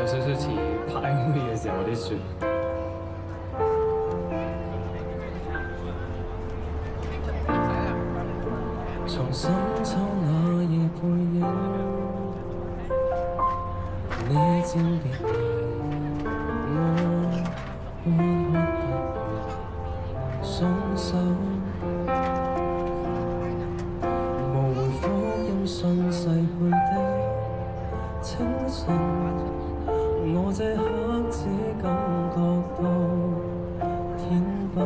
少少似派會嘅時候啲雪。從深秋那夜背影，你漸別離，我看得完鬆手，無回覆音訊逝去的清晨，我這刻只感覺到天崩。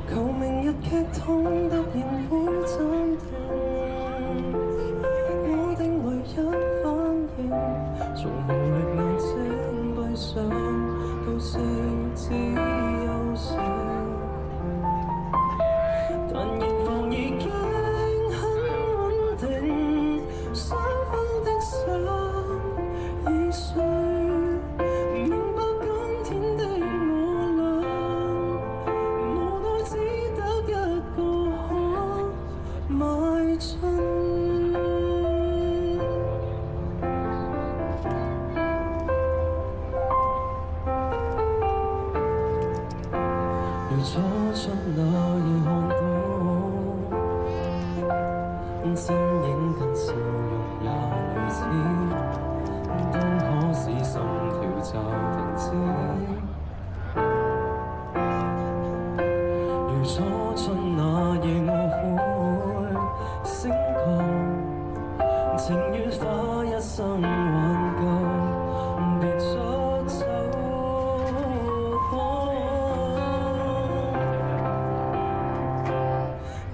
求明日劇痛突然會暫停，我定唯一反應，從無力眼睛閉上到四肢休息，但現況已經很穩定，雙方的心已碎，明白今天的我倆無奈只得一個可邁進。如初出那夜看到身影跟笑容也類似，都可使心跳驟停止。如初出那夜我會醒覺，情願花一生挽救，別出走。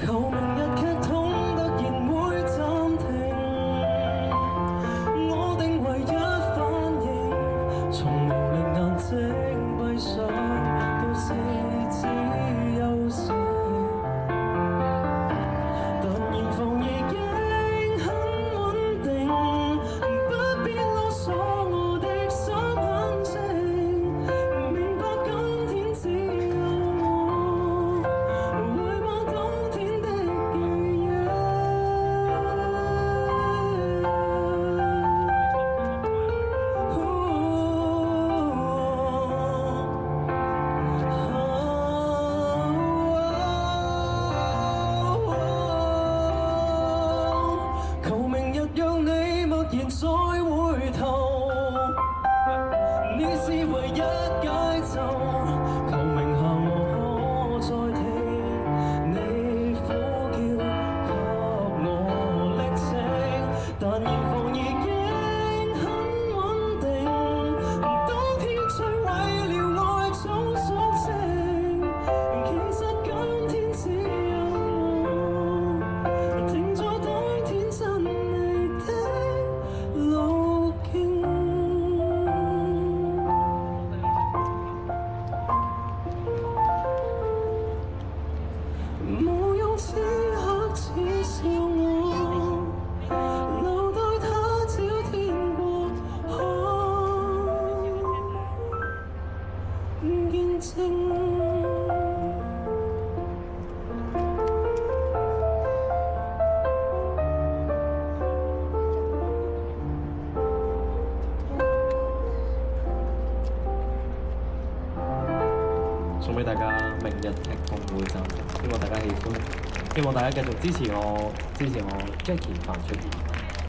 求明日劇痛突然會暫停，我定唯一反應，從無力眼睛閉上到四肢休息，但現況已經很穩定，不必囉嗦我的心很靜，明白今天只有我回望當天的記憶。求明日讓你默然再回頭，你是唯一解咒。求明夏我可再聽你呼叫，給我力情，但現況已經很穩定，當天摧毀了愛早所證，其實今天只有我停在當天真理的路徑。無用此刻恥笑我，留待他朝天國看見證。送俾大家明日劇痛會暫停，希望大家喜歡，希望大家繼續支持我 Jackie 范出現。